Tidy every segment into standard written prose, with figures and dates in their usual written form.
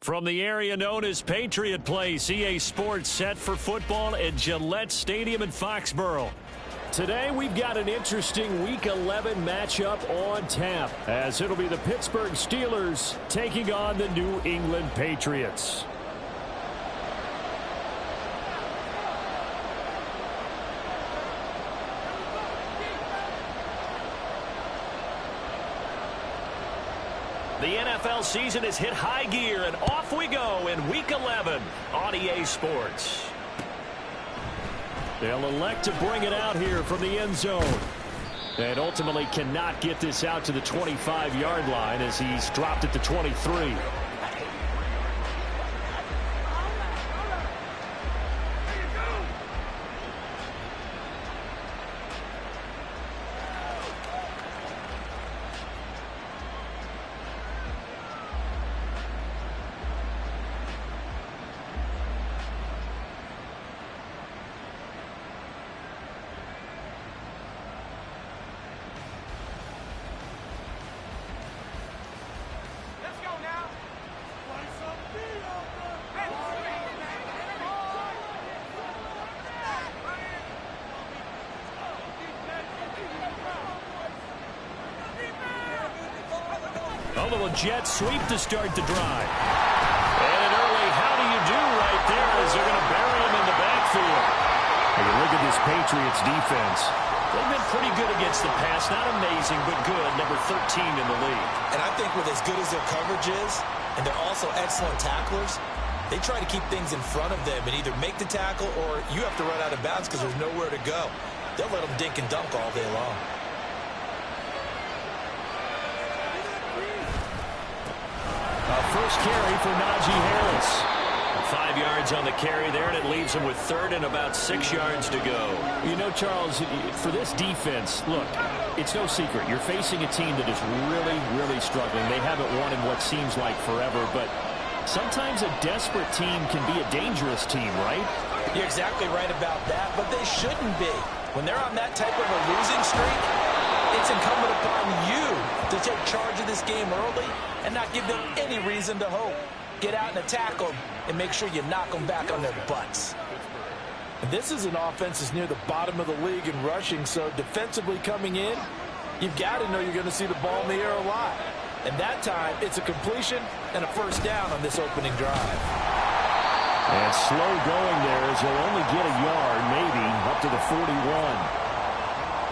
From the area known as Patriot Place, EA Sports set for football at Gillette Stadium in Foxborough. Today we've got an interesting Week 11 matchup on tap, as it'll be the Pittsburgh Steelers taking on the New England Patriots. The NFL season has hit high gear, and off we go in Week 11 on EA Sports. They'll elect to bring it out here from the end zone. And ultimately cannot get this out to the 25-yard line as he's dropped at the 23. A little jet sweep to start the drive. And an early how do you do right there as they're going to bury him in the backfield. And you look at this Patriots defense. They've been pretty good against the pass. Not amazing, but good. Number 13 in the league. And I think with as good as their coverage is, and they're also excellent tacklers, they try to keep things in front of them and either make the tackle or you have to run out of bounds because there's nowhere to go. They'll let them dink and dunk all day long. First carry for Najee Harris. 5 yards on the carry there, and it leaves him with third and about 6 yards to go. You know, Charles, for this defense, look, it's no secret. You're facing a team that is really, really struggling. They haven't won in what seems like forever, but sometimes a desperate team can be a dangerous team, right? You're exactly right about that, but they shouldn't be. When they're on that type of a losing streak, it's incumbent upon you to take charge of this game early and not give them any reason to hope. Get out and attack them and make sure you knock them back on their butts. And this is an offense that's near the bottom of the league in rushing, so defensively coming in, you've got to know you're going to see the ball in the air a lot. And that time, it's a completion and a first down on this opening drive. And slow going there as he'll only get a yard, maybe, up to the 41.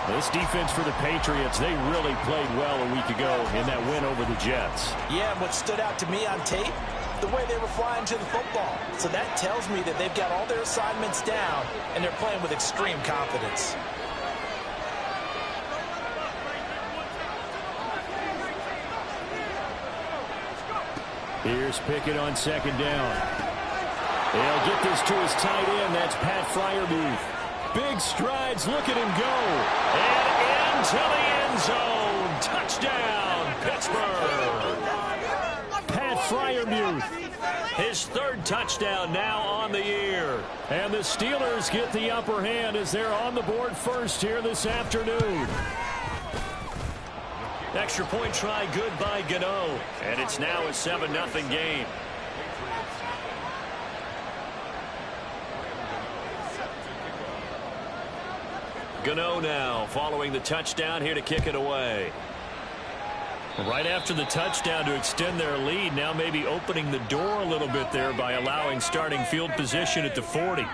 This defense for the Patriots, they really played well a week ago in that win over the Jets. Yeah, and what stood out to me on tape, the way they were flying to the football. So that tells me that they've got all their assignments down, and they're playing with extreme confidence. Here's Pickett on second down. They'll get this to his tight end. That's Pat Freiermuth. Big strides. Look at him go. And into the end zone. Touchdown, Pittsburgh. Pat Freiermuth. His third touchdown now on the year. And the Steelers get the upper hand as they're on the board first here this afternoon. Extra point try good by Gano. And it's now a 7-0 game. Gano now following the touchdown here to kick it away. Right after the touchdown to extend their lead, now maybe opening the door a little bit there by allowing starting field position at the 40.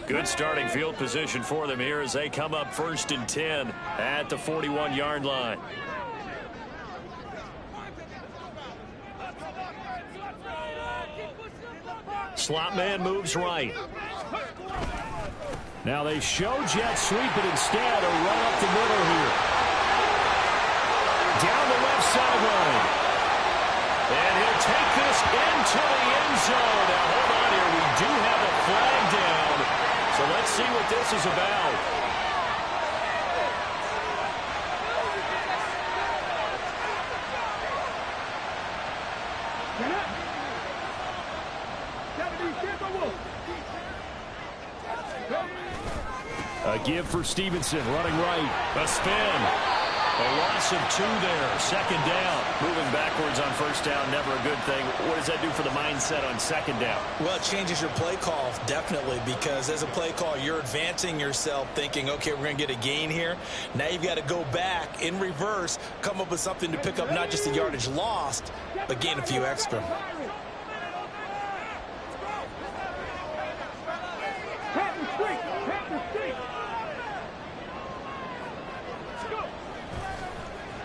Good starting field position for them here as they come up 1st and 10 at the 41-yard line. Slot man moves right. Now they show jet sweep, but instead a run up the middle here. Down the left sideline. And he'll take this into the end zone. Now hold on here. We do have a flag down. So let's see what this is about. A give for Stevenson, running right. A spin. A loss of 2 there. Second down. Moving backwards on first down, never a good thing. What does that do for the mindset on second down? Well, it changes your play call, definitely, because as a play call, you're advancing yourself thinking, okay, we're going to get a gain here. Now you've got to go back in reverse, come up with something to pick up not just the yardage lost, but gain a few extra.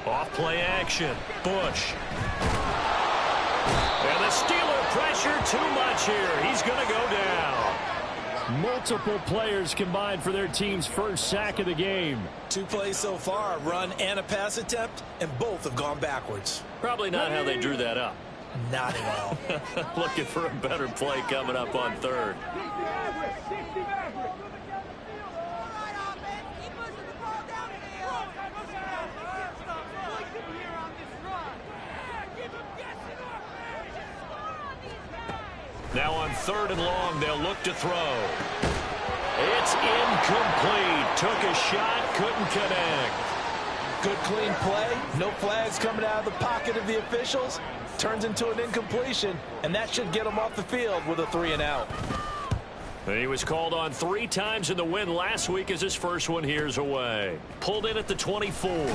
Off play action. Bush. And the Steeler pressure too much here. He's going to go down. Multiple players combined for their team's first sack of the game. 2 plays so far, a run and a pass attempt, and both have gone backwards. Probably not how they drew that up. Not at all. Looking for a better play coming up on third. Now on 3rd and long, they'll look to throw. It's incomplete. Took a shot, couldn't connect. Good clean play. No flags coming out of the pocket of the officials. Turns into an incompletion, and that should get him off the field with a 3 and out. He was called on 3 times in the win last week as his first one here's away. Pulled in at the 24.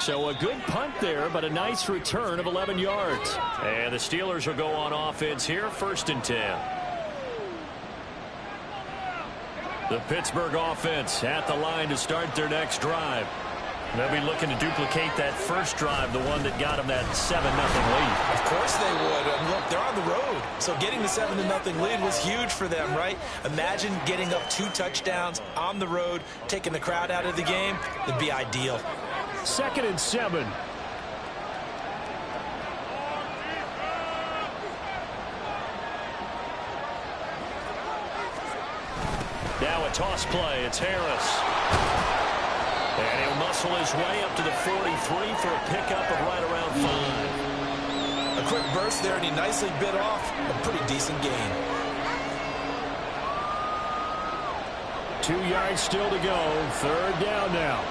So a good punt there, but a nice return of 11 yards. And the Steelers will go on offense here, 1st and 10. The Pittsburgh offense at the line to start their next drive. They'll be looking to duplicate that first drive, the one that got them that 7-0 lead. Of course they would. And look, they're on the road. So getting the 7-0 lead was huge for them, right? Imagine getting up 2 touchdowns on the road, taking the crowd out of the game. It'd be ideal. 2nd and 7. Now a toss play. It's Harris. And he'll muscle his way up to the 43 for a pickup of right around 5. A quick burst there, and he nicely bit off a pretty decent gain. 2 yards still to go. 3rd down now.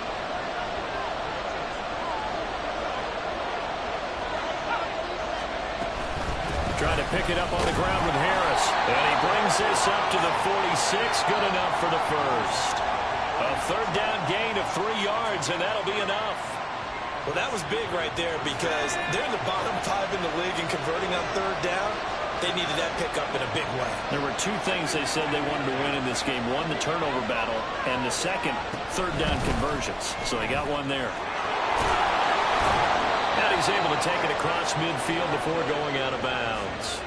Trying to pick it up on the ground with Harris. And he brings this up to the 46. Good enough for the first. A 3rd down gain of 3 yards, and that'll be enough. Well, that was big right there because they're in the bottom 5 in the league and converting on 3rd down. They needed that pickup in a big way. There were 2 things they said they wanted to win in this game. One, the turnover battle, and the second, 3rd down conversions. So they got one there. And he's able to take it across midfield before going out of bounds.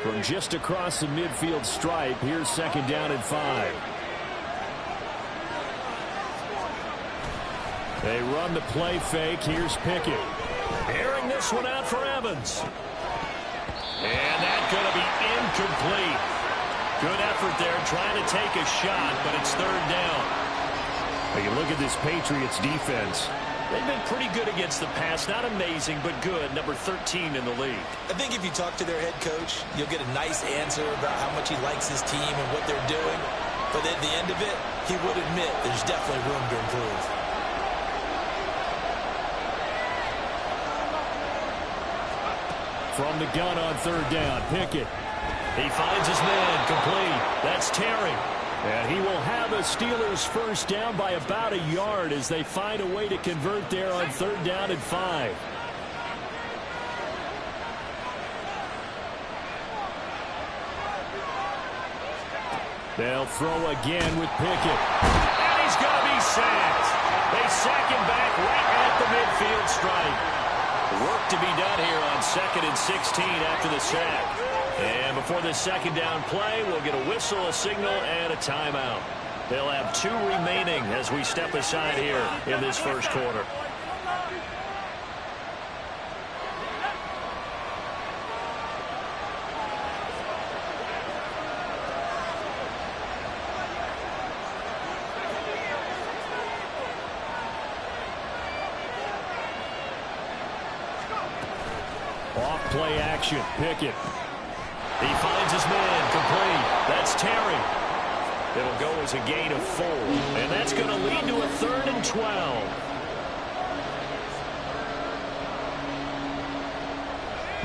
From just across the midfield stripe, here's 2nd down and 5. They run the play fake. Here's Pickett. Airing this one out for Evans. And that's going to be incomplete. Good effort there trying to take a shot, but it's 3rd down. When you look at this Patriots defense, they've been pretty good against the pass. Not amazing, but good. Number 13 in the league. I think if you talk to their head coach, you'll get a nice answer about how much he likes his team and what they're doing. But at the end of it, he would admit there's definitely room to improve. From the gun on 3rd down, Pickett. He finds his man, complete. That's Terry. And he will have a Steelers first down by about a yard as they find a way to convert there on 3rd down and 5. They'll throw again with Pickett. And he's going to be sacked. They sack him back right at the midfield stripe. Work to be done here on 2nd and 16 after the sack. And before this 2nd down play, we'll get a whistle, a signal, and a timeout. They'll have 2 remaining as we step aside here in this first quarter. Off play action, Pickett. He finds his man, complete. That's Terry. It'll go as a gain of 4. And that's going to lead to a 3rd and 12.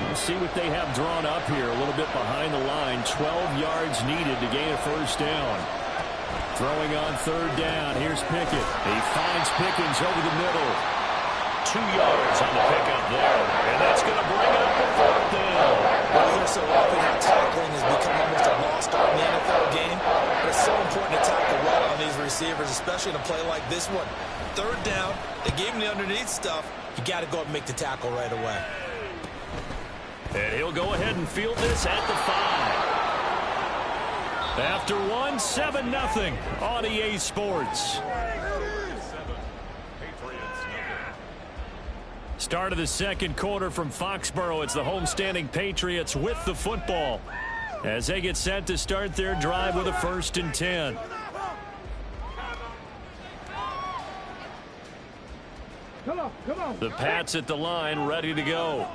Let's see what they have drawn up here. A little bit behind the line. 12 yards needed to gain a first down. Throwing on 3rd down. Here's Pickett. He finds Pickens over the middle. 2 yards on the pickup there. And that's going to bring up the 4th down. Well, here so often how tackling has become almost a lost art in the NFL game. But it's so important to tackle well on these receivers, especially in a play like this one. 3rd down. They gave him the underneath stuff. You got to go and make the tackle right away. And he'll go ahead and field this at the 5. After 1, 7-0 on EA Sports. Start of the second quarter from Foxborough. It's the homestanding Patriots with the football as they get set to start their drive with a 1st and 10. Come on. The Pats at the line ready to go.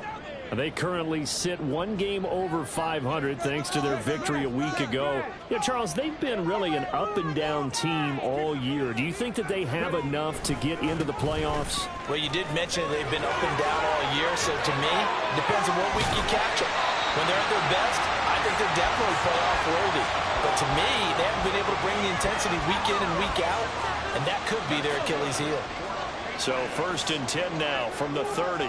They currently sit 1 game over 500 thanks to their victory a week ago. Yeah, Charles, they've been really an up-and-down team all year. Do you think that they have enough to get into the playoffs? Well, you did mention they've been up and down all year, so to me, it depends on what week you catch them. When they're at their best, I think they're definitely playoff worthy. But to me, they haven't been able to bring the intensity week in and week out, and that could be their Achilles heel. So 1st and 10 now from the 30.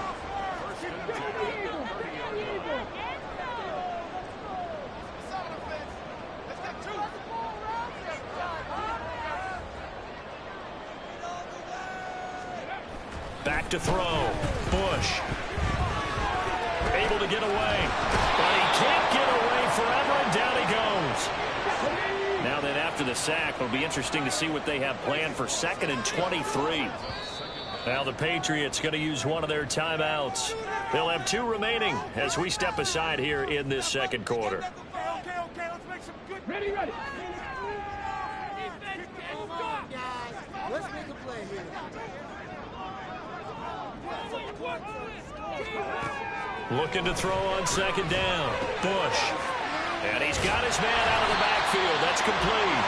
Back to throw. Bush. Able to get away. But he can't get away forever, and down he goes. Now then, after the sack, it'll be interesting to see what they have planned for 2nd and 23. Now the Patriots going to use one of their timeouts. They'll have 2 remaining as we step aside here in this second quarter. Okay, let's make some good. Ready. Come on, guys. Let's make a play here. Looking to throw on 2nd down. Bush. And he's got his man out of the backfield. That's complete.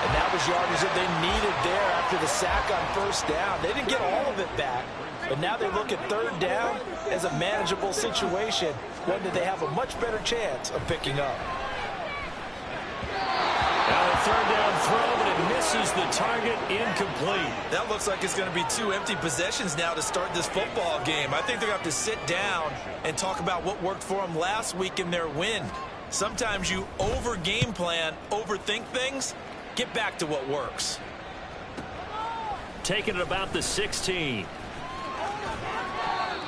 And that was yardage that they needed there after the sack on 1st down. They didn't get all of it back, but now they look at 3rd down as a manageable situation, one that they have a much better chance of picking up. Now a 3rd down throw, but it misses the target, incomplete. That looks like it's going to be 2 empty possessions now to start this football game. I think they're going to have to sit down and talk about what worked for them last week in their win. Sometimes you over-game plan, overthink things. Get back to what works. Taking it about the 16.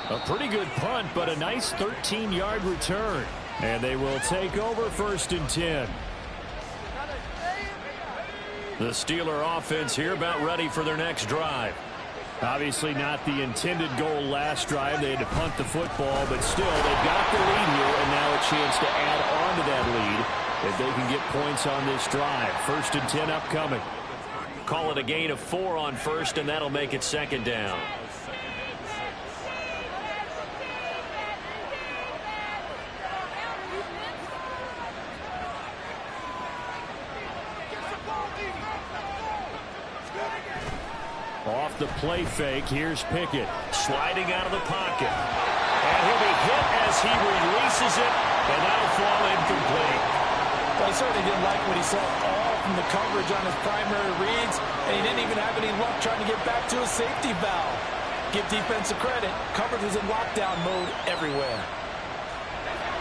A pretty good punt, but a nice 13-yard return. And they will take over 1st and 10. The Steeler offense here about ready for their next drive. Obviously not the intended goal last drive. They had to punt the football, but still they've got the lead here, and now a chance to add on to that lead if they can get points on this drive. 1st and 10 upcoming. Call it a gain of 4 on 1st, and that'll make it 2nd down. Off the play fake, here's Pickett sliding out of the pocket. And he'll be hit as he releases it, and that'll fall incomplete. Well, he certainly didn't like what he saw all from the coverage on his primary reads, and he didn't even have any luck trying to get back to his safety valve. Give defensive credit. Coverage was in lockdown mode everywhere.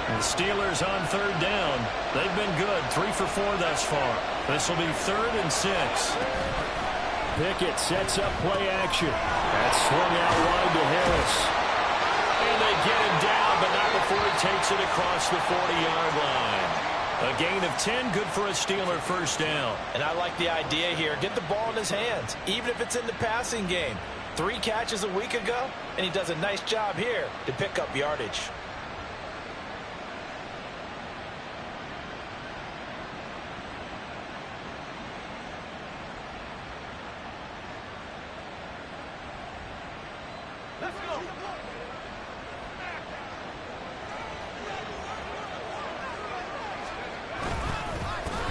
And Steelers on 3rd down. They've been good, 3 for 4 thus far. This will be 3rd and 6. Pickett sets up play action. That's swung out wide to Harris. And they get him down, but not before he takes it across the 40-yard line. A gain of 10, good for a Steeler 1st down. And I like the idea here. Get the ball in his hands, even if it's in the passing game. 3 catches a week ago, and he does a nice job here to pick up yardage.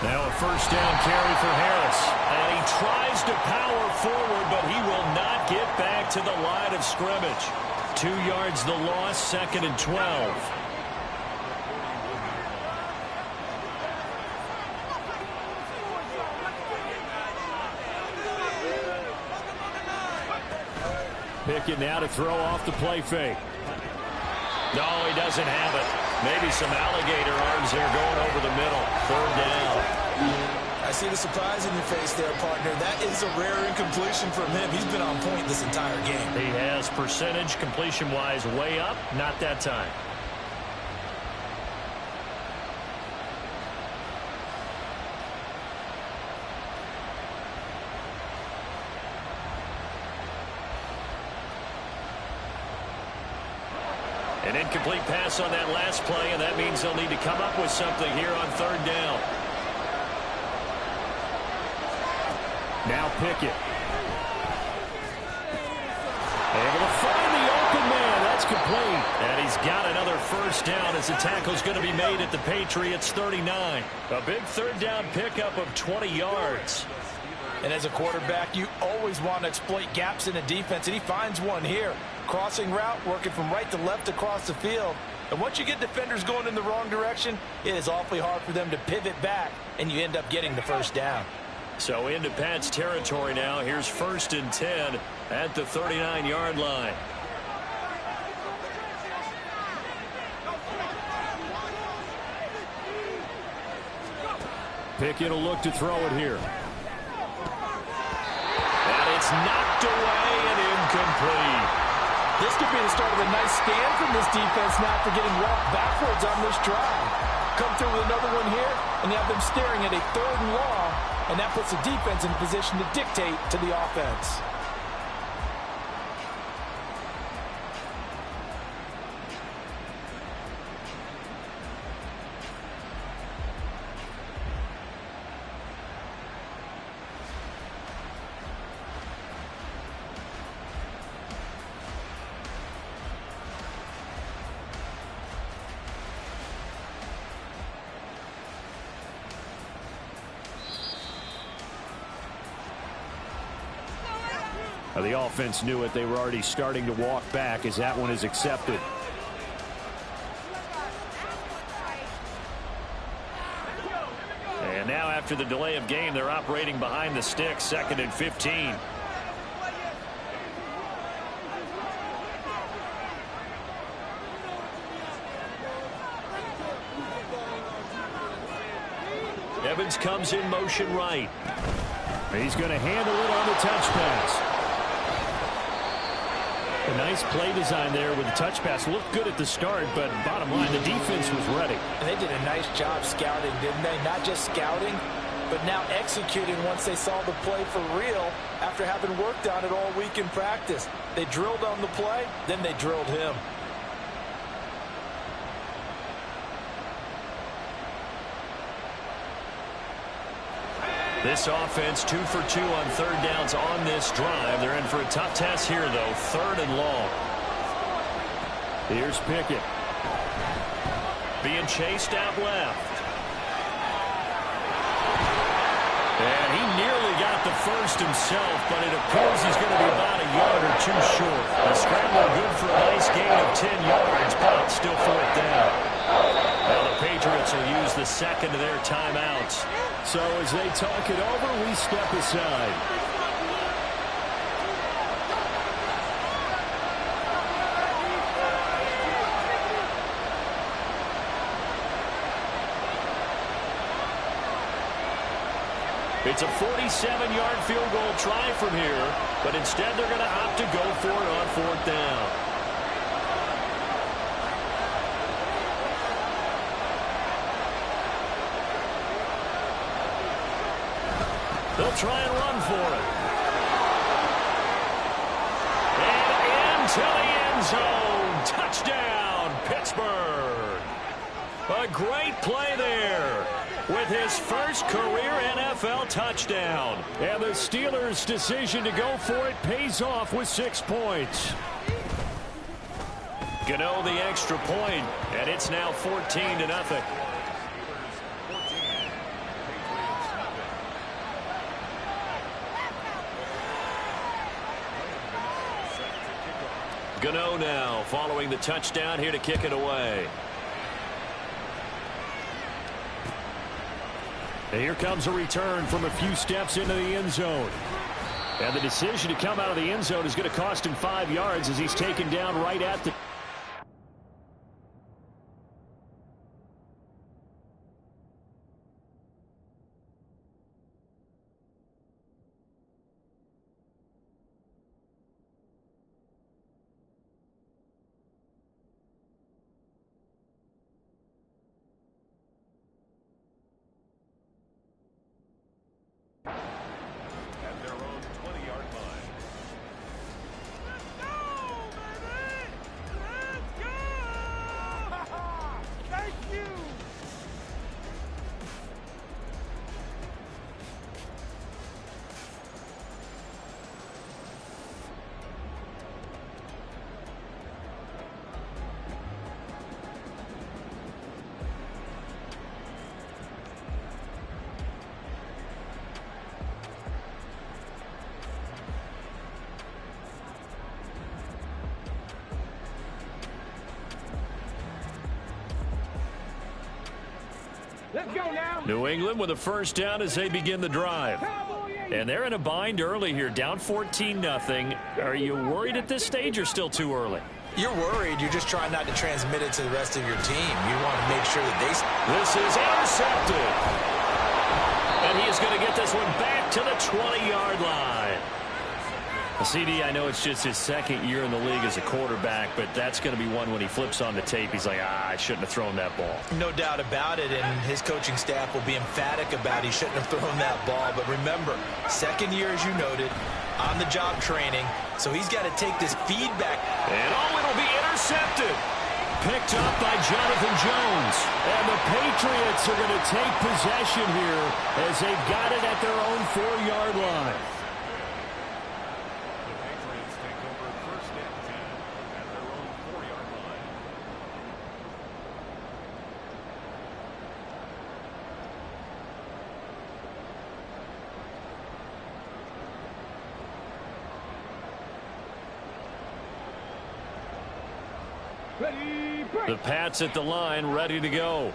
Now a first down carry for Harris. And he tries to power forward, but he will not get back to the line of scrimmage. 2 yards the loss, 2nd and 12. Pickett now to throw off the play fake. No, he doesn't have it. Maybe some alligator arms there going over the middle. 3rd down. I see the surprise in your face there, partner. That is a rare incompletion from him. He's been on point this entire game. He has percentage completion-wise way up. Not that time. An incomplete pass on that last play, and that means they'll need to come up with something here on 3rd down. Now Pickett. Able to find the open man. That's complete. And he's got another first down as the tackle's going to be made at the Patriots 39. A big 3rd down pickup of 20 yards. And as a quarterback, you always want to exploit gaps in a defense, and he finds one here. Crossing route, working from right to left across the field. And once you get defenders going in the wrong direction, it is awfully hard for them to pivot back, and you end up getting the first down. So into Pat's territory now. Here's 1st and 10 at the 39-yard line. Pickett will look to throw it here. And it's knocked away and incomplete. This could be the start of a nice stand from this defense now for getting walked backwards on this drive. Come through with another one here, and you have them staring at a 3rd and long, and that puts the defense in position to dictate to the offense. The offense knew it. They were already starting to walk back as that one is accepted. And now after the delay of game, they're operating behind the sticks, 2nd and 15. Evans comes in motion right. He's going to handle it on the touch pass. A nice play design there with the touch pass. Looked good at the start, but bottom line, the defense was ready. And they did a nice job scouting, didn't they? Not just scouting, but now executing once they saw the play for real after having worked on it all week in practice. They drilled on the play, then they drilled him. This offense 2 for 2 on 3rd downs on this drive. They're in for a tough test here, though. 3rd and long. Here's Pickett. Being chased out left. And he nearly got the first himself, but it appears he's going to be about a yard or 2 short. The scramble good for a nice gain of 10 yards, but still 4th down. Now the Patriots will use the 2nd of their timeouts. So as they talk it over, we step aside. It's a 47-yard field goal try from here, but instead they're going to opt to go for it on 4th down. They'll try and run for it. And into the end zone. Touchdown, Pittsburgh. A great play there with his first career NFL touchdown. And the Steelers' decision to go for it pays off with 6 points. Gano the extra point, and it's now 14-0. Gano now following the touchdown here to kick it away. And here comes a return from a few steps into the end zone. And the decision to come out of the end zone is going to cost him 5 yards as he's taken down right at the... Let's go now. New England with a first down as they begin the drive. And they're in a bind early here, down 14-0. Are you worried at this stage or still too early? You're worried. You're just trying not to transmit it to the rest of your team. You want to make sure that they... This is intercepted. And he is going to get this one back to the 20-yard line. CD, I know it's just his second year in the league as a quarterback, but that's going to be one when he flips on the tape. He's like, I shouldn't have thrown that ball. No doubt about it, and his coaching staff will be emphatic about he shouldn't have thrown that ball. But remember, second year, as you noted, on-the-job training, so he's got to take this feedback. And it'll be intercepted. Picked up by Jonathan Jones. And the Patriots are going to take possession here as they've got it at their own 4-yard line. The Pats at the line, ready to go.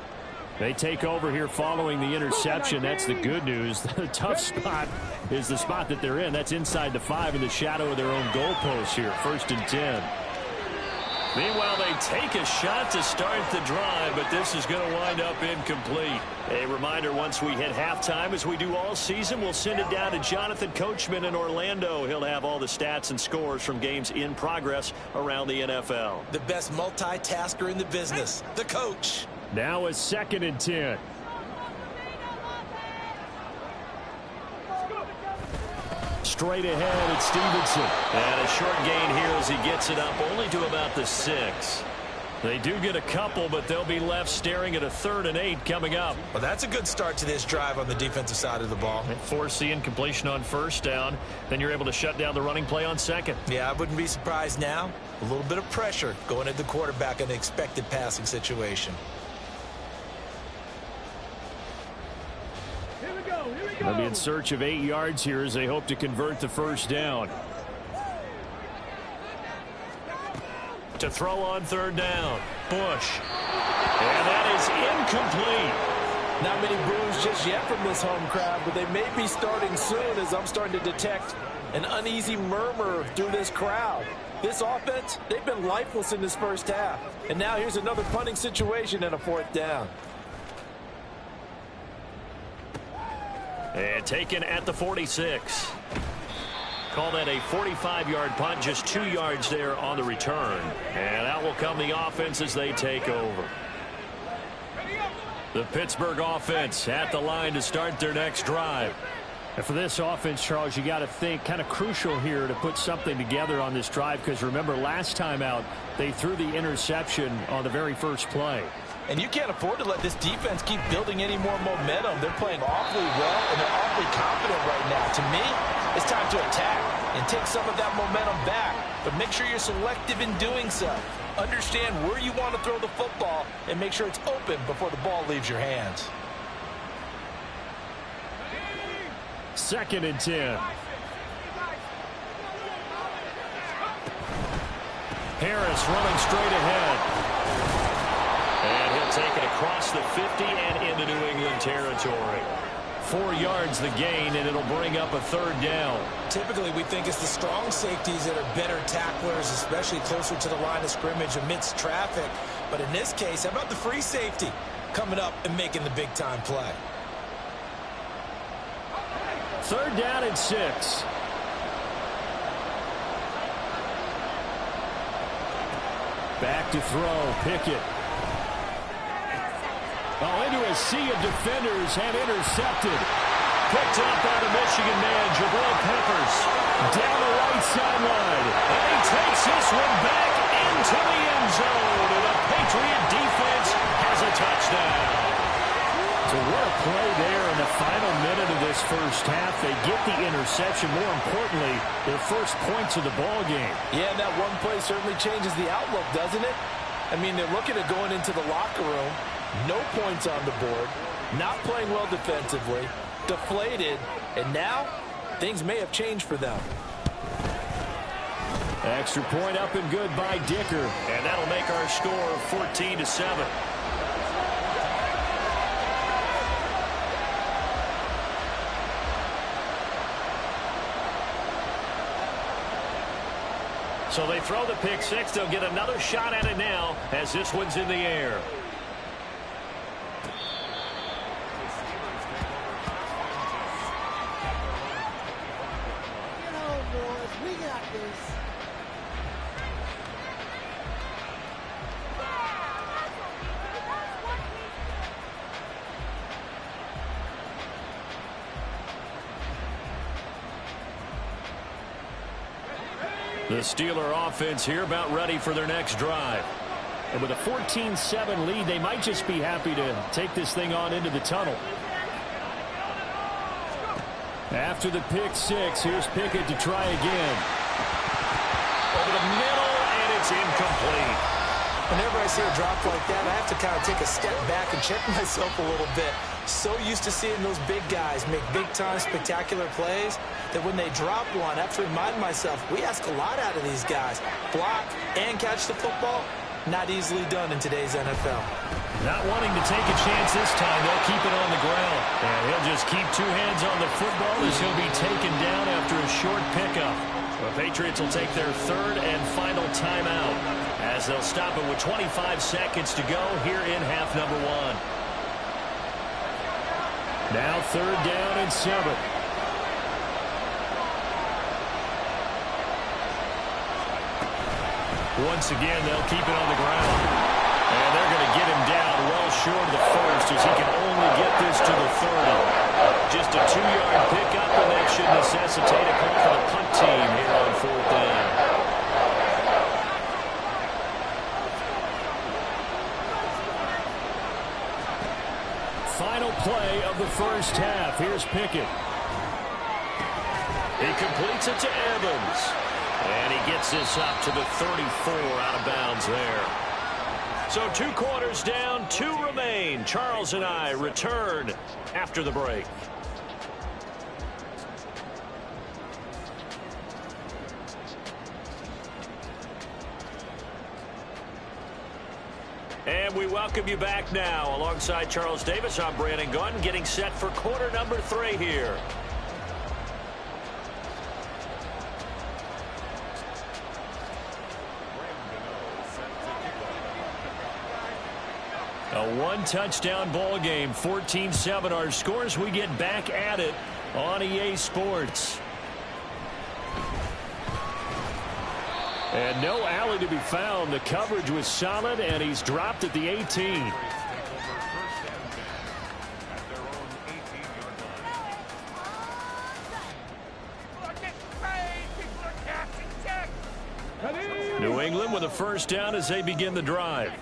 They take over here following the interception. That's the good news. The tough spot is the spot that they're in. That's inside the 5 in the shadow of their own goalpost here. 1st and 10. Meanwhile, they take a shot to start the drive, but this is going to wind up incomplete. A reminder, once we hit halftime, as we do all season, we'll send it down to Jonathan Coachman in Orlando. He'll have all the stats and scores from games in progress around the NFL. The best multitasker in the business, the coach. Now it's 2nd and 10. Straight ahead, it's Stevenson. And a short gain here as he gets it up only to about the 6. They do get a couple, but they'll be left staring at a 3rd and 8 coming up. Well, that's a good start to this drive on the defensive side of the ball. Force the incompletion on 1st down. Then you're able to shut down the running play on 2nd. Yeah, I wouldn't be surprised now. A little bit of pressure going at the quarterback in an expected passing situation. They'll be in search of 8 yards here as they hope to convert the 1st down. To throw on 3rd down. Bush. And that is incomplete. Not many boos just yet from this home crowd, but they may be starting soon as I'm starting to detect an uneasy murmur through this crowd. This offense, they've been lifeless in this first half. And now here's another punting situation and a 4th down. And taken at the 46. Call that a 45-yard punt, just 2 yards there on the return. And out will come the offense as they take over. The Pittsburgh offense at the line to start their next drive. And for this offense, Charles, you got to think kind of crucial here to put something together on this drive, because remember last time out they threw the interception on the very first play. And you can't afford to let this defense keep building any more momentum. They're playing awfully well, and they're awfully confident right now. To me, it's time to attack and take some of that momentum back. But make sure you're selective in doing so. Understand where you want to throw the football and make sure it's open before the ball leaves your hands. 2nd and 10. Harris running straight ahead. And he'll take it across the 50 and into New England territory. 4 yards the gain, and it'll bring up a third down. Typically, we think it's the strong safeties that are better tacklers, especially closer to the line of scrimmage amidst traffic. But in this case, how about the free safety coming up and making the big-time play? Third down and 6. Back to throw. Pickett. Oh, into a sea of defenders and intercepted. Picked up by the Michigan man, Jabril Peppers. Down the right sideline. And he takes this one back into the end zone. And the Patriot defense has a touchdown. So what a play there in the final minute of this first half. They get the interception. More importantly, their first points of the ball game. Yeah, that one play certainly changes the outlook, doesn't it? I mean, they're looking at going into the locker room. No points on the board. Not playing well defensively. Deflated. And now, things may have changed for them. Extra point up and good by Dicker. And that'll make our score 14-7. So they throw the pick six. They'll get another shot at it now as this one's in the air. The Steeler offense here about ready for their next drive. And with a 14-7 lead, they might just be happy to take this thing on into the tunnel. After the pick six, here's Pickett to try again. Over the middle, and it's incomplete. Whenever I see a drop like that, I have to kind of take a step back and check myself a little bit. So used to seeing those big guys make big-time spectacular plays that when they drop one, I have to remind myself, we ask a lot out of these guys. Block and catch the football, not easily done in today's NFL. Not wanting to take a chance this time, they'll keep it on the ground. And he'll just keep 2 hands on the football as he'll be taken down after a short pickup. The Patriots will take their third and final timeout as they'll stop it with 25 seconds to go here in half number 1. Now third down and 7. Once again, they'll keep it on the ground. And they're going to get him down well short of the first as he can only get this to the 30. Just a 2-yard pickup, and that should necessitate a call for the punt team here on fourth down. Final play of the first half. Here's Pickett. He completes it to Evans. And he gets this up to the 34 out of bounds there. So 2 quarters down, 2 remain. Charles and I return after the break. And we welcome you back now. Alongside Charles Davis, I'm Brandon Gunn, getting set for quarter number 3 here. A 1-touchdown ball game, 14-7 our scores. We get back at it on EA Sports. And no alley to be found. The coverage was solid, and he's dropped at the 18. New England with a first down as they begin the drive.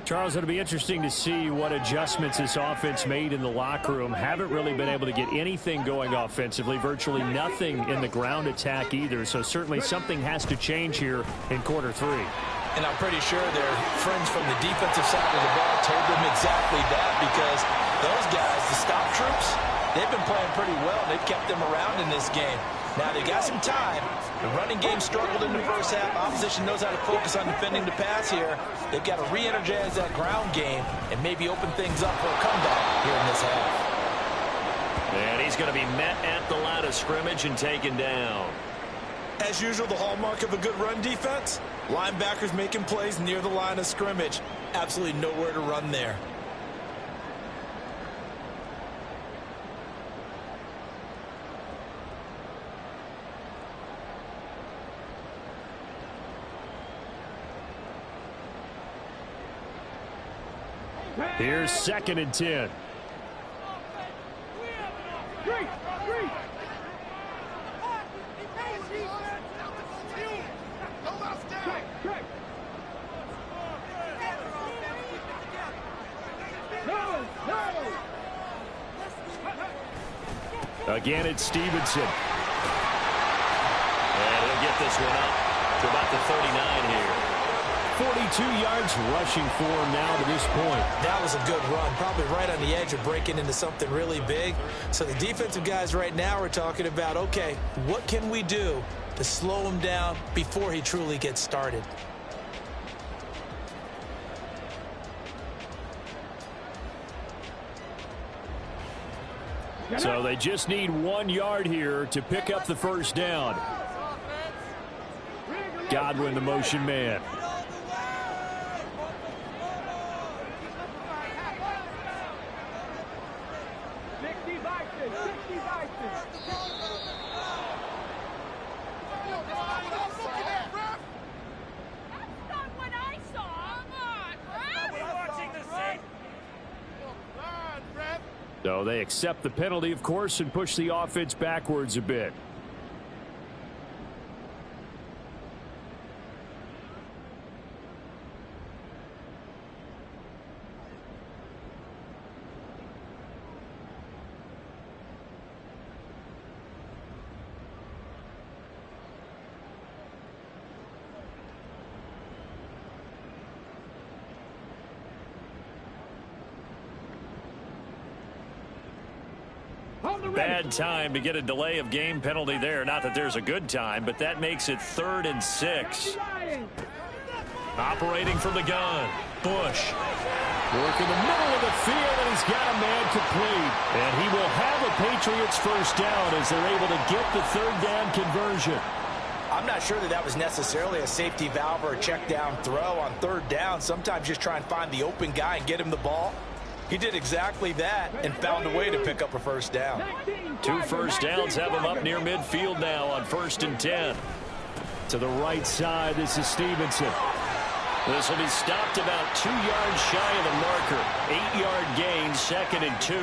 Charles, it'll be interesting to see what adjustments this offense made in the locker room. Haven't really been able to get anything going offensively, virtually nothing in the ground attack either. So certainly something has to change here in quarter 3. And I'm pretty sure their friends from the defensive side of the ball told them exactly that, because those guys, the stop troops, they've been playing pretty well. They've kept them around in this game. Now, they got some time. The running game struggled in the first half. Opposition knows how to focus on defending the pass here. They've got to re-energize that ground game and maybe open things up for a comeback here in this half. And he's going to be met at the line of scrimmage and taken down. As usual, the hallmark of a good run defense, linebackers making plays near the line of scrimmage. Absolutely nowhere to run there. Here's 2nd and 10. Again, it's Stevenson. And he'll get this one up to about the 39 here. 42 yards rushing for him now to this point. That was a good run, probably right on the edge of breaking into something really big. So the defensive guys right now are talking about, okay, what can we do to slow him down before he truly gets started? So they just need 1 yard here to pick up the first down. Godwin, the motion man. So they accept the penalty, of course, and push the offense backwards a bit. Bad time to get a delay of game penalty there. Not that there's a good time, but that makes it 3rd and 6. Operating from the gun. Bush. Work in the middle of the field, and he's got a man complete. And he will have a Patriots first down as they're able to get the 3rd down conversion. I'm not sure that that was necessarily a safety valve or a check down throw on 3rd down. Sometimes just try and find the open guy and get him the ball. He did exactly that and found a way to pick up a first down. 2 first downs have him up near midfield now on 1st and 10. To the right side, this is Stevenson. This will be stopped about 2 yards shy of the marker. 8-yard gain, 2nd and 2.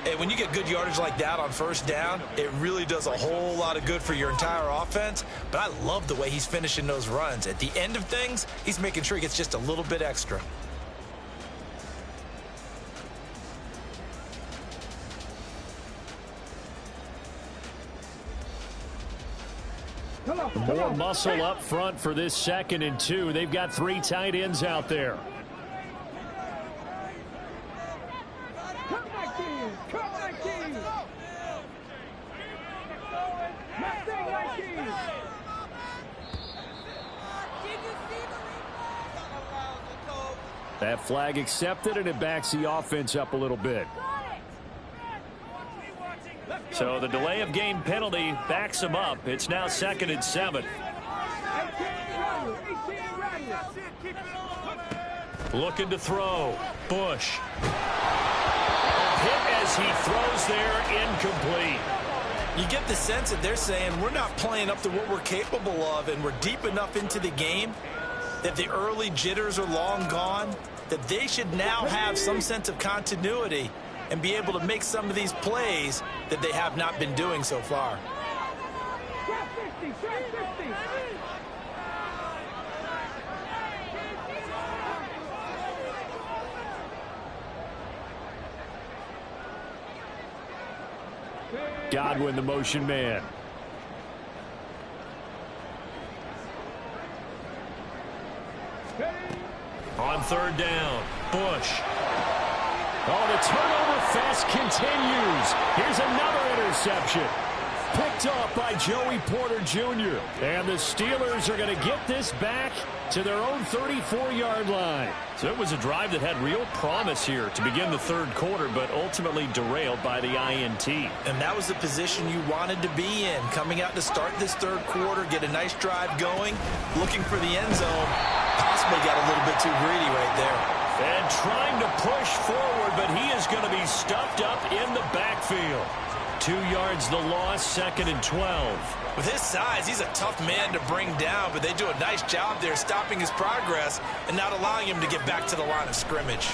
And when you get good yardage like that on 1st down, it really does a whole lot of good for your entire offense. But I love the way he's finishing those runs. At the end of things, he's making sure he gets just a little bit extra. More muscle up front for this 2nd and 2. They've got 3 tight ends out there. That flag accepted, and it backs the offense up a little bit. So the delay of game penalty backs him up. It's now 2nd and 7. Looking to throw. Bush. Hit as he throws there, incomplete. You get the sense that they're saying we're not playing up to what we're capable of, and we're deep enough into the game that the early jitters are long gone, that they should now have some sense of continuity and be able to make some of these plays that they have not been doing so far. Godwin, the motion man. On 3rd down, Bush. Oh, the turnover fest continues. Here's another interception. picked off by Joey Porter Jr. And the Steelers are going to get this back to their own 34-yard line. So it was a drive that had real promise here to begin the third quarter, but ultimately derailed by the INT. And that was the position you wanted to be in, coming out to start this third quarter, get a nice drive going, looking for the end zone. Possibly got a little bit too greedy right there. And trying to push forward, but he is going to be stuffed up in the backfield. 2 yards the loss, 2nd and 12. With his size, he's a tough man to bring down, but they do a nice job there stopping his progress and not allowing him to get back to the line of scrimmage.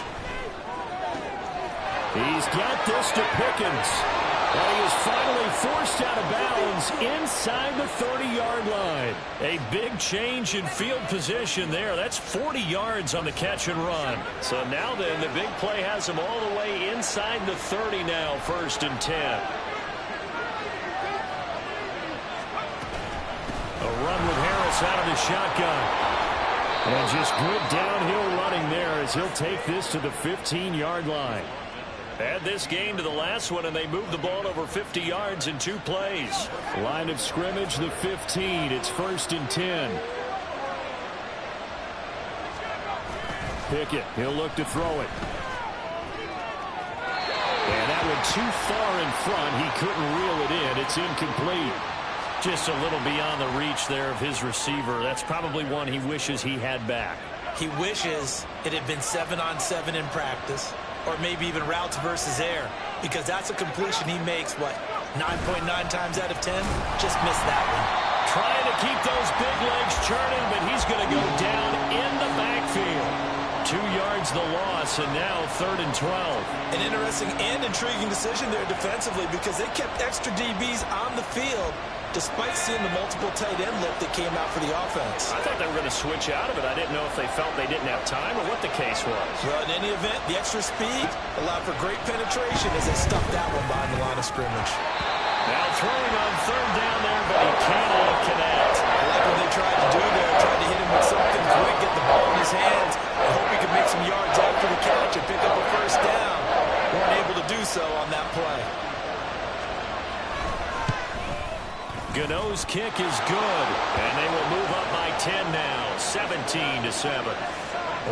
He's got this to Pickens. And he is finally forced out of bounds inside the 30-yard line. A big change in field position there. That's 40 yards on the catch and run. So now then, the big play has him all the way inside the 30 now, 1st and 10. A run with Harris out of the shotgun. And just good downhill running there as he'll take this to the 15-yard line. Add this game to the last one, and they moved the ball over 50 yards in 2 plays. Line of scrimmage, the 15. It's 1st and 10. Pickett, he'll look to throw it. And that one too far in front. He couldn't reel it in. It's incomplete. Just a little beyond the reach there of his receiver. That's probably one he wishes he had back. He wishes it had been 7-on-7 in practice, or maybe even routes versus air, because that's a completion he makes, what, 9.9 times out of 10? Just missed that one. Trying to keep those big legs churning, but he's going to go down in the backfield. 2 yards the loss, and now 3rd and 12. An interesting and intriguing decision there defensively, because they kept extra DBs on the field despite seeing the multiple tight end look that came out for the offense. I thought they were going to switch out of it. I didn't know if they felt they didn't have time or what the case was. Well, in any event, the extra speed allowed for great penetration as they stuffed that one behind the line of scrimmage. Now throwing on 3rd down there, but he cannot connect. I like what they tried to do there, tried to hit him with something quick, get the ball in his hands. I hope he could make some yards after the catch and pick up a 1st down. Weren't able to do so on that play. Gano's kick is good, and they will move up by 10 now, 17-7.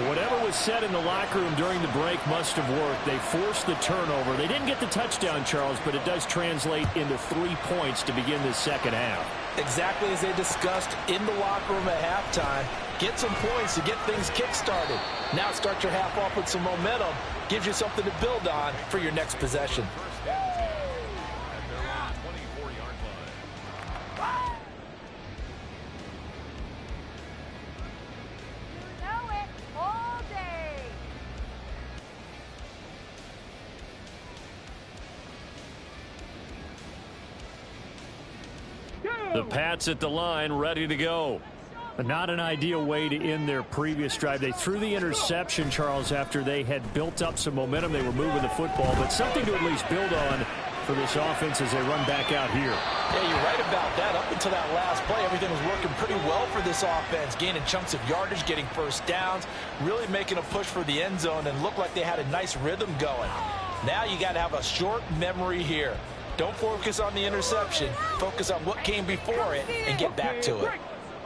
Whatever was said in the locker room during the break must have worked. They forced the turnover. They didn't get the touchdown, Charles, but it does translate into 3 points to begin the second half. Exactly as they discussed in the locker room at halftime. Get some points to get things kick-started. Now start your half off with some momentum. Gives you something to build on for your next possession. The Pats at the line, ready to go. Not an ideal way to end their previous drive. They threw the interception, Charles, after they had built up some momentum. They were moving the football, but something to at least build on for this offense as they run back out here. Yeah, you're right about that. Up until that last play, everything was working pretty well for this offense, gaining chunks of yardage, getting 1st downs, really making a push for the end zone, and looked like they had a nice rhythm going. Now you got to have a short memory here. Don't focus on the interception. Focus on what came before it and get back to it.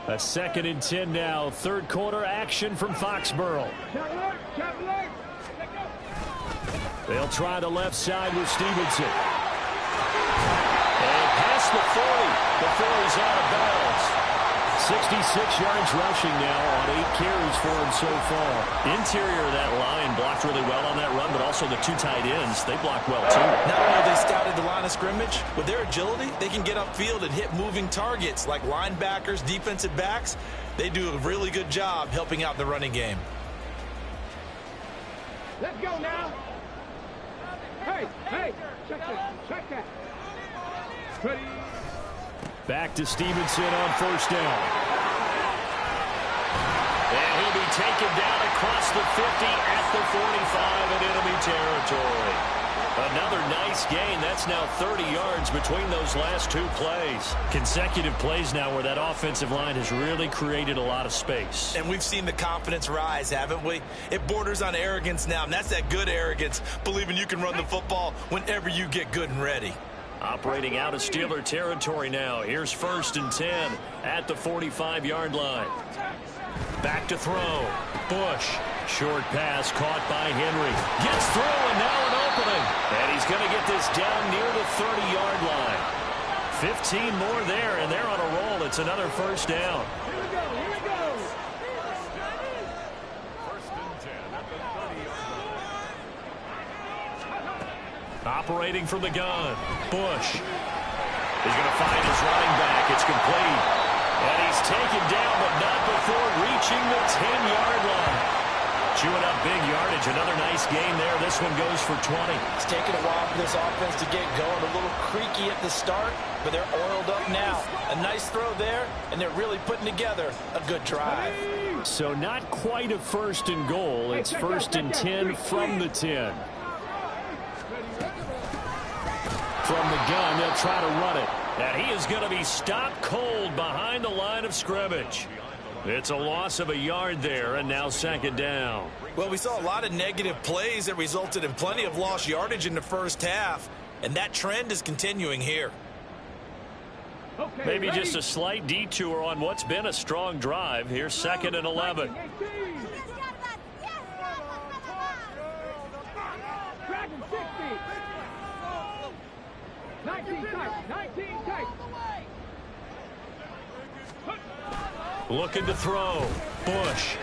A 2nd and 10 now. 3rd quarter action from Foxborough. They'll try the left side with Stevenson. And past the 40 before he's out of bounds. 66 yards rushing now on 8 carries for him so far. Interior of that line blocked really well on that run, but also the 2 tight ends, they blocked well too. Not only have they scouted the line of scrimmage, with their agility, they can get upfield and hit moving targets like linebackers, defensive backs. They do a really good job helping out the running game. Let's go now. Hey, check that. Ready. Back to Stevenson on 1st down. And he'll be taken down across the 50 at the 45 in enemy territory. Another nice gain. That's now 30 yards between those last 2 plays. Consecutive plays now where that offensive line has really created a lot of space. And we've seen the confidence rise, haven't we? It borders on arrogance now, and that's that good arrogance, believing you can run the football whenever you get good and ready. Operating out of Steeler territory now. Here's 1st and 10 at the 45-yard line. Back to throw. Bush. Short pass caught by Henry. Gets through and now an opening. And he's going to get this down near the 30-yard line. 15 more there, and they're on a roll. It's another 1st down. Here we go, here we go. Operating from the gun. Bush. He's going to find his running back. It's complete. And he's taken down, but not before reaching the 10-yard line. Chewing up big yardage. Another nice gain there. This one goes for 20. It's taken a while for this offense to get going. A little creaky at the start, but they're oiled up now. A nice throw there, and they're really putting together a good drive. So not quite a 1st and goal. It's 1st and 10 from the 10. From the gun, they'll try to run it. And he is going to be stopped cold behind the line of scrimmage. It's a loss of a yard there, and now 2nd down. Well, we saw a lot of negative plays that resulted in plenty of lost yardage in the first half, and that trend is continuing here. Okay, Maybe ready? just a slight detour on what's been a strong drive. Here's 2nd and 11. Dragon 60. 19 tight, 19 tight. Looking to throw. Bush.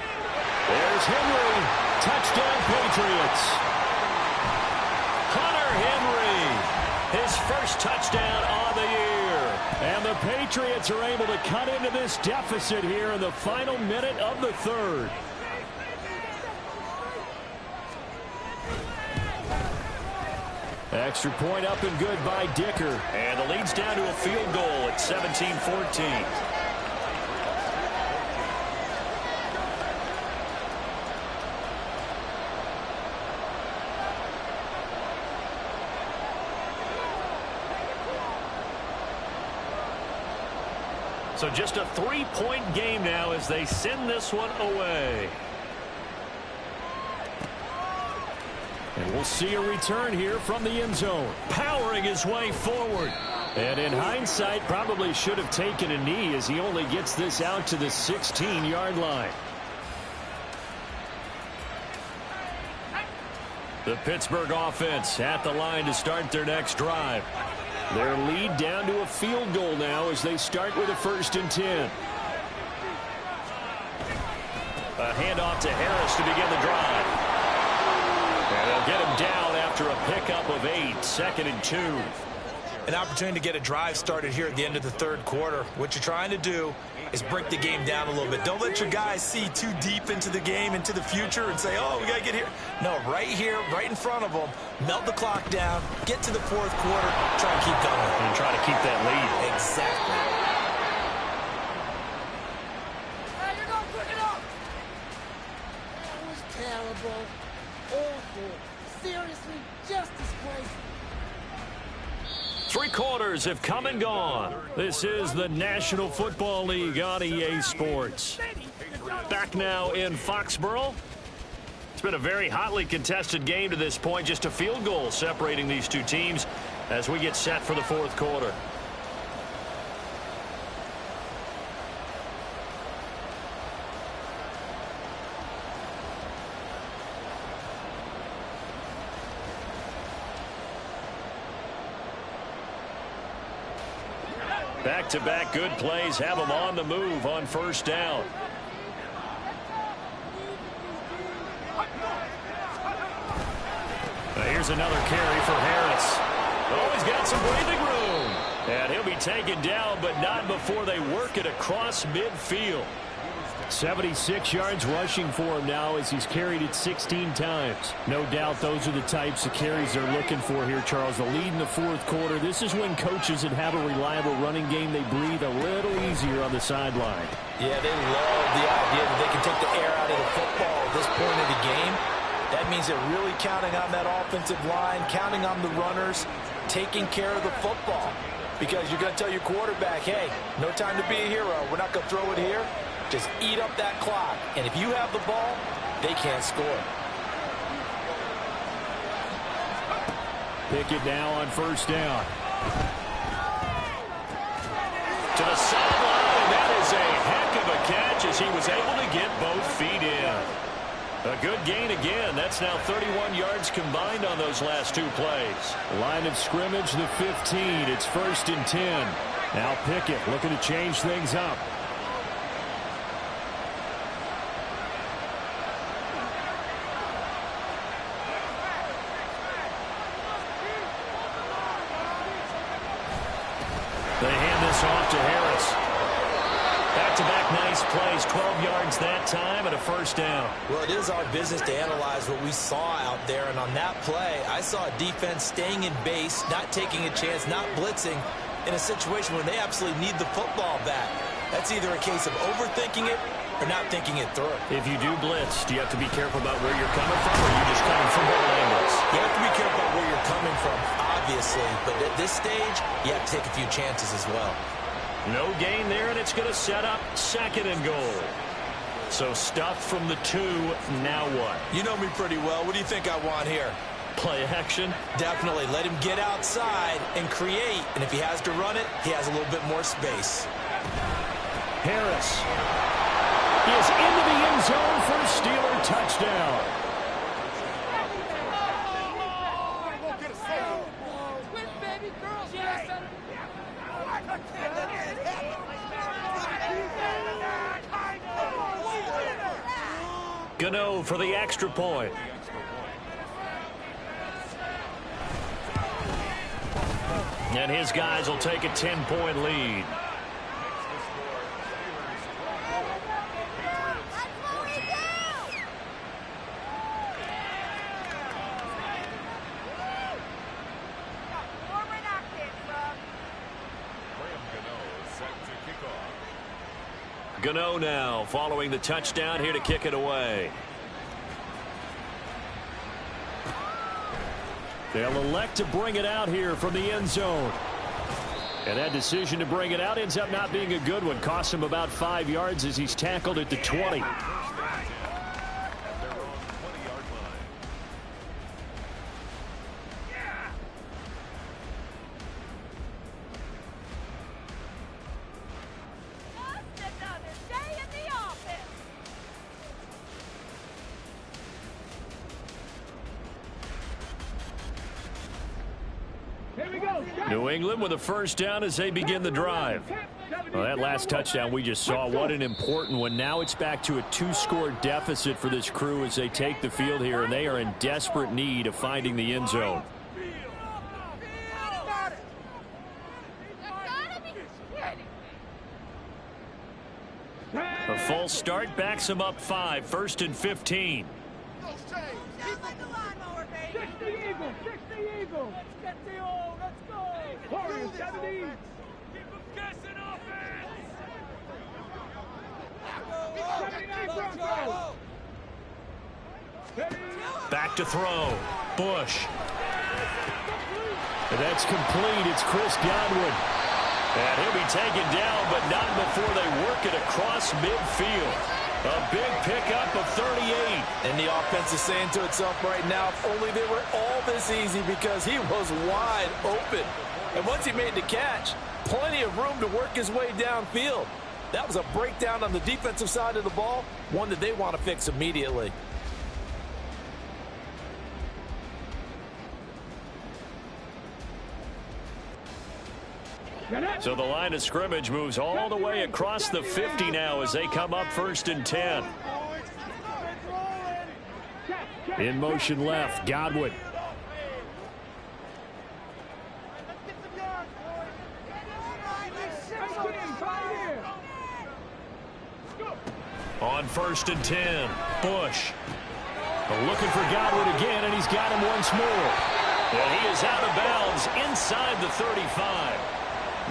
There's Henry. Touchdown, Patriots. Hunter Henry. His first touchdown on the year. And the Patriots are able to cut into this deficit here in the final minute of the 3rd. Extra point up and good by Dicker. And the lead's down to a field goal at 17-14. So just a 3-point game now as they send this one away. And we'll see a return here from the end zone. Powering his way forward. And in hindsight, probably should have taken a knee as he only gets this out to the 16-yard line. The Pittsburgh offense at the line to start their next drive. Their lead down to a field goal now as they start with a 1st and 10. A handoff to Harris to begin the drive. And they'll get him down after a pickup of 8, 2nd and 2. An opportunity to get a drive started here at the end of the 3rd quarter. What you're trying to do is break the game down a little bit. Don't let your guys see too deep into the game, into the future, and say, oh, we got to get here. No, right here, right in front of them, melt the clock down, get to the 4th quarter, try and keep going. And try to keep that lead. Exactly. Hey, you're going to pick it up. That was terrible. Awful. Seriously, just disgraceful. 3 quarters have come and gone. This is the National Football League on EA Sports. Back now in Foxborough. It's been a very hotly contested game to this point. Just a field goal separating these two teams as we get set for the 4th quarter. Back-to-back good plays have them on the move on 1st down. Here's another carry for Harris. Oh, he's got some breathing room. And he'll be taken down, but not before they work it across midfield. 76 yards rushing for him now as he's carried it 16 times. No doubt those are the types of carries they're looking for here, Charles. The lead in the 4th quarter. This is when coaches that have a reliable running game, they breathe a little easier on the sideline. Yeah, they love the idea that they can take the air out of the football at this point of the game. That means they're really counting on that offensive line, counting on the runners, taking care of the football. Because you're going to tell your quarterback, hey, no time to be a hero. We're not going to throw it here. Just eat up that clock. And if you have the ball, they can't score. Pickett now on 1st down. To the sideline, and that is a heck of a catch as he was able to get both feet in. A good gain again. That's now 31 yards combined on those last 2 plays. Line of scrimmage, the 15. It's 1st and 10. Now Pickett looking to change things up. They hand this off to Harris. Back-to-back nice plays, 12 yards that time and a 1st down. Well, it is our business to analyze what we saw out there, and on that play, I saw a defense staying in base, not taking a chance, not blitzing in a situation where they absolutely need the football back. That's either a case of overthinking it or not thinking it through. If you do blitz, do you have to be careful about where you're coming from, or are you just coming from all angles? You have to be careful about where you're coming from, obviously, but at this stage, you have to take a few chances as well. No gain there, and it's going to set up 2nd and goal. So stuff from the 2, now what? You know me pretty well. What do you think I want here? Play action? Definitely. Let him get outside and create, and if he has to run it, he has a little bit more space. Harris is into the end zone for a Steeler touchdown. Gano for the extra point. And his guys will take a 10-point lead. Gano now following the touchdown here to kick it away. They'll elect to bring it out here from the end zone. And that decision to bring it out ends up not being a good one. Costs him about 5 yards as he's tackled at the 20. New England with a 1st down as they begin the drive. Well, that last touchdown we just saw, what an important one. Now it's back to a 2-score deficit for this crew as they take the field here, and they are in desperate need of finding the end zone. A false start backs him up 5, 1st and 15. Back to throw. Bush. And that's complete. It's Chris Godwin. And he'll be taken down, but not before they work it across midfield. A big pickup of 38. And the offense is saying to itself right now, if only they were all this easy, because he was wide open. And once he made the catch, plenty of room to work his way downfield. That was a breakdown on the defensive side of the ball, one that they want to fix immediately. So the line of scrimmage moves all the way across the 50 now as they come up 1st and 10. In motion left, Godwin. On 1st and 10, Bush. Looking for Godwin again, and he's got him once more. And he is out of bounds inside the 35.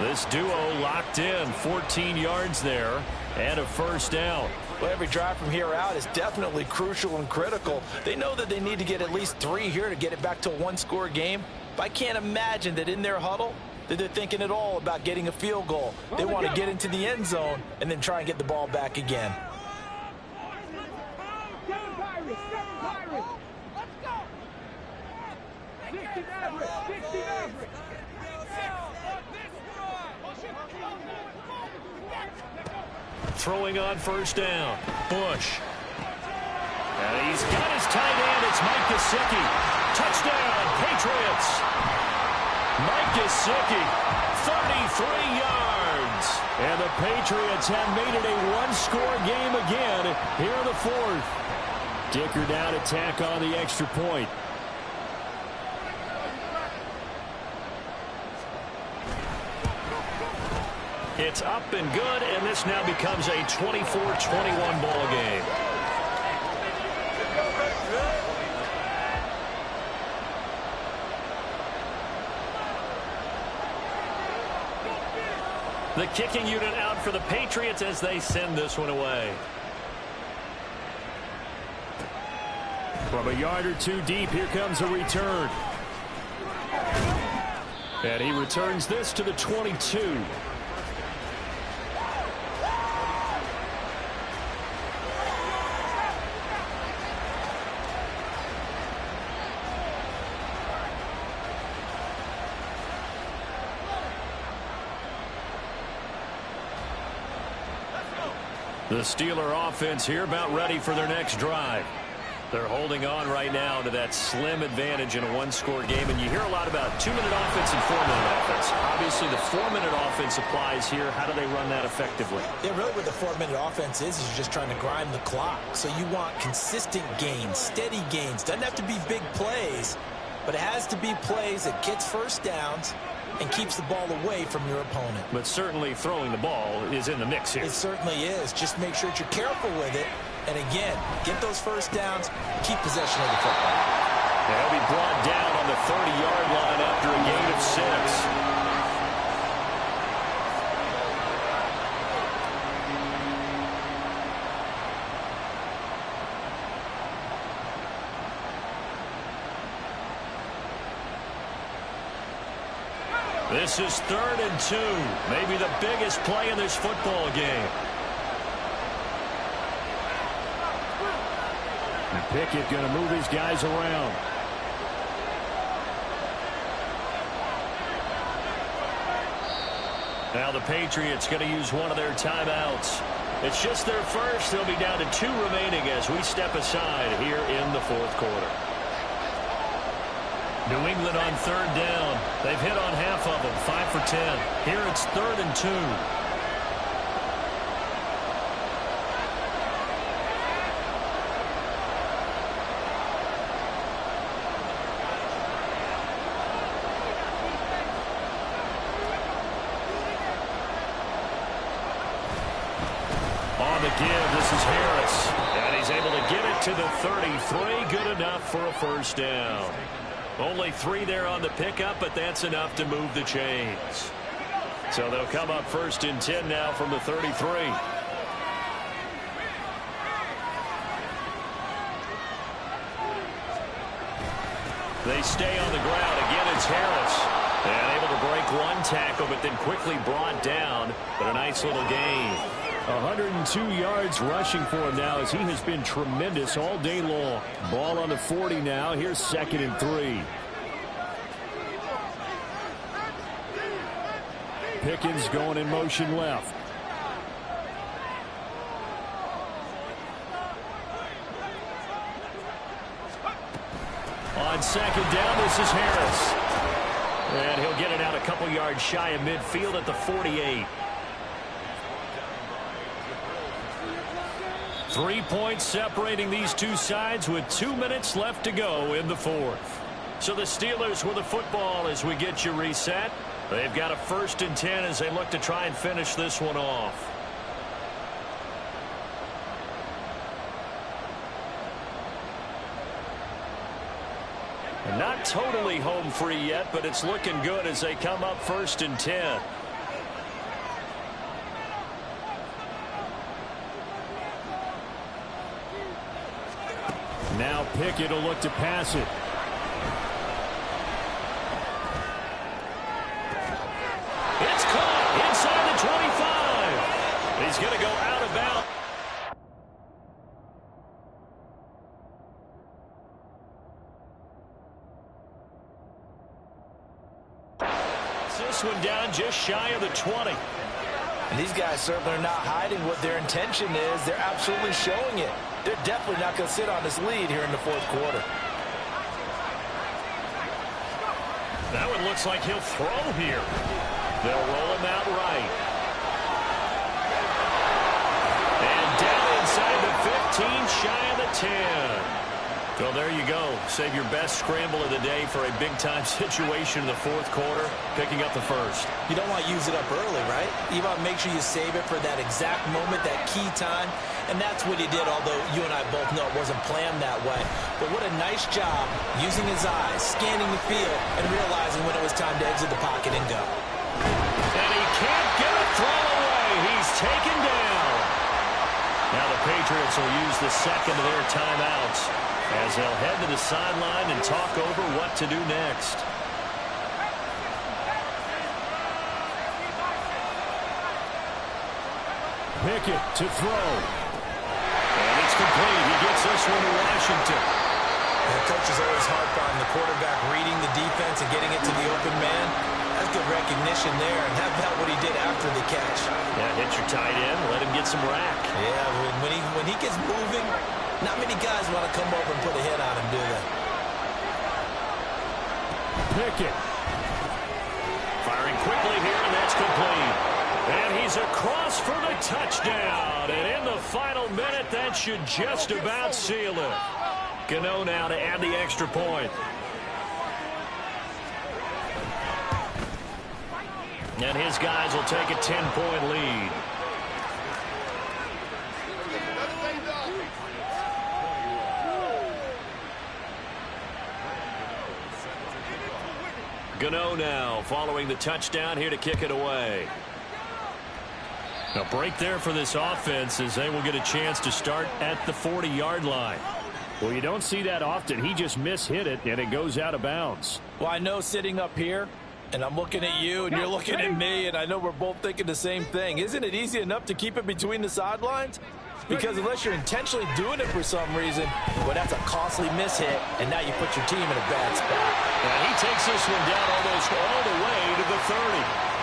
This duo locked in, 14 yards there, and a 1st down. Well, every drive from here out is definitely crucial and critical. They know that they need to get at least 3 here to get it back to a 1-score game. But I can't imagine that in their huddle that they're thinking at all about getting a field goal. They want to get into the end zone and then try and get the ball back again. Throwing on first down. Bush. And he's got his tight end. It's Mike Gesicki. Touchdown, Patriots. Mike Gesicki, 33 yards. And the Patriots have made it a one-score game again here in the fourth. Dicker down to tack on the extra point. It's up and good, and this now becomes a 24-21 ball game. The kicking unit out for the Patriots as they send this one away. From a yard or two deep, here comes a return. And he returns this to the 22. The Steeler offense here about ready for their next drive. They're holding on right now to that slim advantage in a one-score game, and you hear a lot about 2-minute offense and 4-minute offense. Obviously, the 4-minute offense applies here. How do they run that effectively? Yeah, really what the 4-minute offense is you're just trying to grind the clock. So you want consistent gains, steady gains. Doesn't have to be big plays, but it has to be plays that gets first downs and keeps the ball away from your opponent. But certainly throwing the ball is in the mix here. It certainly is. Just make sure that you're careful with it. And again, get those first downs, keep possession of the football. They'll be brought down on the 30-yard line after a gain of 6. This is 3rd and 2. Maybe the biggest play in this football game. And Pickett going to move his guys around. Now the Patriots going to use one of their timeouts. It's just their first. They'll be down to 2 remaining as we step aside here in the fourth quarter. New England on 3rd down. They've hit on half of them, 5 for 10. Here it's 3rd and 2. On the give, this is Harris. And he's able to get it to the 33. Good enough for a first down. Only 3 there on the pickup, but that's enough to move the chains. So they'll come up 1st and 10 now from the 33. They stay on the ground. Again, it's Harris. And able to break one tackle, but then quickly brought down. But a nice little gain. 102 yards rushing for him now as he has been tremendous all day long. Ball on the 40 now. Here's 2nd and 3. Pickens going in motion left. On 2nd down, this is Harris. And he'll get it out a couple yards shy of midfield at the 48. 3 points separating these two sides with 2 minutes left to go in the fourth. So the Steelers with the football as we get you reset. They've got a 1st and 10 as they look to try and finish this one off. And not totally home free yet, but it's looking good as they come up 1st and 10. Now Pickett will look to pass it. It's caught inside the 25. He's going to go out of bounds. this one down just shy of the 20. And these guys certainly are not hiding what their intention is. They're absolutely showing it. They're definitely not going to sit on this lead here in the fourth quarter. That one looks like he'll throw here. They'll roll him out right. And down inside the 15, shy of the 10. Well, there you go. Save your best scramble of the day for a big-time situation in the fourth quarter, picking up the first. You don't want to use it up early, right? You want to make sure you save it for that exact moment, that key time. And that's what he did, although you and I both know it wasn't planned that way. But what a nice job using his eyes, scanning the field, and realizing when it was time to exit the pocket and go. And he can't get a throw away. He's taken down. Now the Patriots will use the second of their timeouts as they'll head to the sideline and talk over what to do next. Pickett to throw. And it's complete. He gets this one to Washington. The coach is always harp on the quarterback reading the defense and getting it to the open man. That's good recognition there, and how about what he did after the catch? Yeah, hit your tight end, let him get some rack. Yeah, when he gets moving, not many guys want to come over and put a hit on him, do they? Pickett. Firing quickly here, and that's complete. And he's across for the touchdown. And in the final minute, that should just about seal it. Gano now to add the extra point. And his guys will take a 10-point lead. Gano now following the touchdown here to kick it away. A break there for this offense as they will get a chance to start at the 40-yard line. Well, you don't see that often. He just mishit it, and it goes out of bounds. Well, I know sitting up here, and I'm looking at you, and you're looking at me, and I know we're both thinking the same thing. Isn't it easy enough to keep it between the sidelines? Because unless you're intentionally doing it for some reason, well, that's a costly mishit, and now you put your team in a bad spot. And he takes this one down almost all the way to the 30.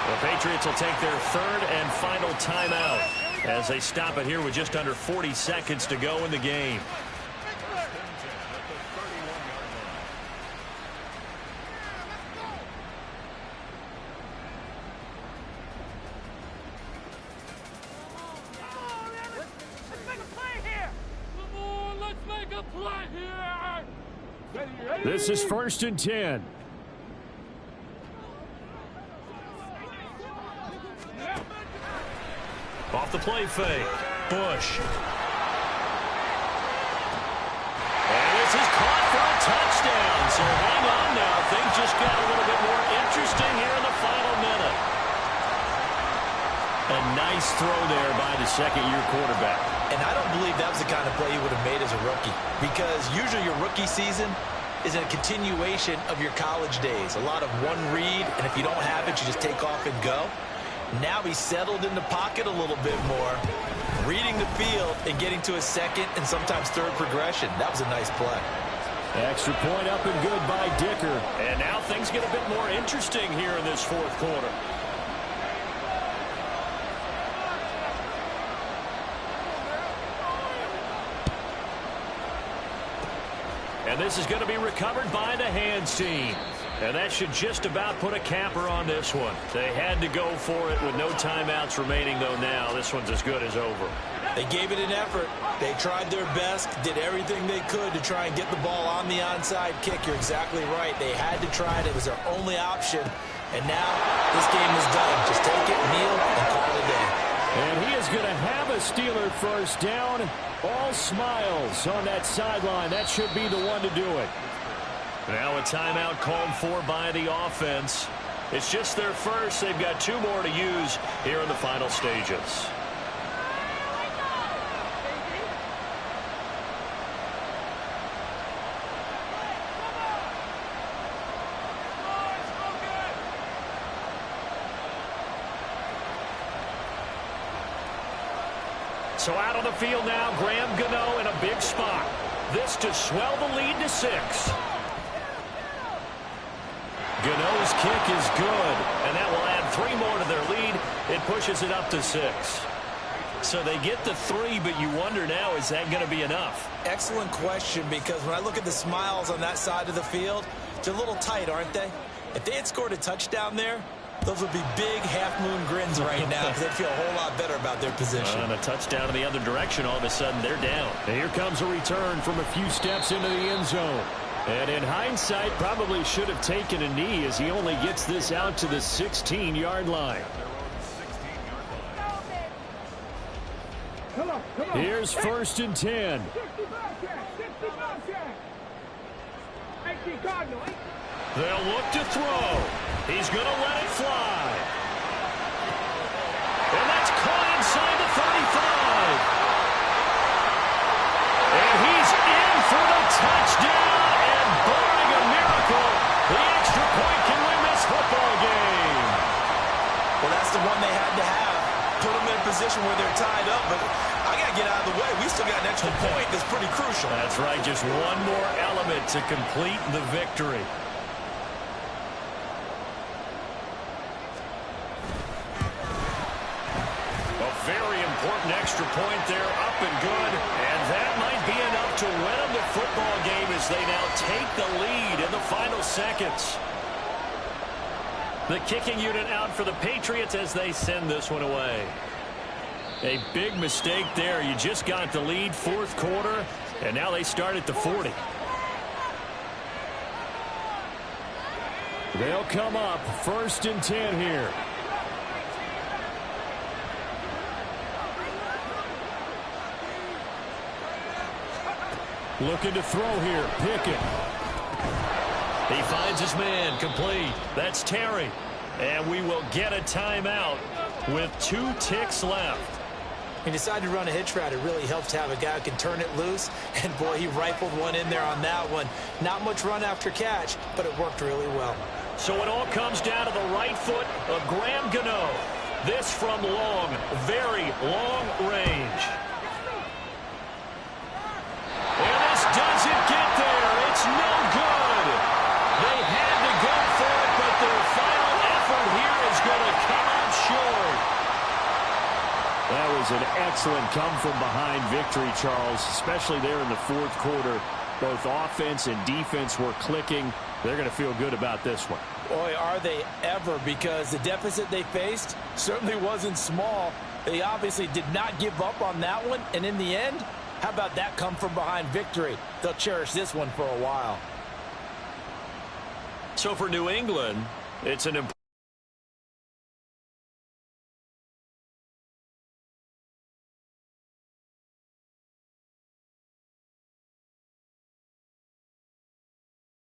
The Patriots will take their third and final timeout as they stop it here with just under 40 seconds to go in the game. This is 1st and 10. Off the play fake. Bush. And this is caught for a touchdown. So hang on now. Things just got a little bit more interesting here in the final minute. A nice throw there by the second-year quarterback. And I don't believe that was the kind of play he would have made as a rookie. Because usually your rookie season is a continuation of your college days. A lot of one read, and if you don't have it, you just take off and go. Now he's settled in the pocket a little bit more, reading the field and getting to a second and sometimes third progression. That was a nice play. Extra point up and good by Dicker. And now things get a bit more interesting here in this fourth quarter. And this is going to be recovered by the hands team. And that should just about put a capper on this one. They had to go for it with no timeouts remaining, though now this one's as good as over. They gave it an effort. They tried their best, did everything they could to try and get the ball on the onside kick. You're exactly right. They had to try it. It was their only option. And now this game is done. Just take it, kneel, and call it a day. And he is going to have a Steeler first down. All smiles on that sideline. That should be the one to do it. Now a timeout called for by the offense. It's just their first. They've got two more to use here in the final stages. So out on the field now, Graham Gano in a big spot. This to swell the lead to 6. Gano's kick is good, and that will add 3 more to their lead. It pushes it up to 6. So they get the 3, but you wonder now, is that going to be enough? Excellent question, because when I look at the smiles on that side of the field, they're a little tight, aren't they? If they had scored a touchdown there, those would be big half-moon grins right now because they'd feel a whole lot better about their position. And a touchdown in the other direction, all of a sudden they're down. And here comes a return from a few steps into the end zone. And in hindsight, probably should have taken a knee as he only gets this out to the 16-yard line. Come on. Here's 1st and 10. 60 Bobcat. 18 Cardinal. They'll look to throw. He's going to let it fly. And that's caught inside the 35. And he's in for the touchdown. And barring a miracle, the extra point can win this football game. Well, that's the one they had to have. Put them in a position where they're tied up, but I got to get out of the way. We still got an extra point that's pretty crucial. That's right, just one more element to complete the victory. A very important extra point there, up and good. And that might be enough to win them the football game as they now take the lead in the final seconds. The kicking unit out for the Patriots as they send this one away. A big mistake there. You just got the lead, 4th quarter, and now they start at the 40. They'll come up 1st and 10 here. Looking to throw here. Pickett. He finds his man, complete. That's Terry. And we will get a timeout with 2 ticks left. He decided to run a hitch route. It really helps to have a guy who can turn it loose. And, boy, he rifled one in there on that one. Not much run after catch, but it worked really well. So it all comes down to the right foot of Graham Gano. This from long, very long range. And this doesn't get there. It's no good. They had to go for it, but their final effort here is going to come up short. That was an excellent come-from-behind victory, Charles, especially there in the 4th quarter. Both offense and defense were clicking. They're going to feel good about this one. Boy, are they ever, because the deficit they faced certainly wasn't small. They obviously did not give up on that one, and in the end, how about that come-from-behind victory? They'll cherish this one for a while. So for New England, it's an important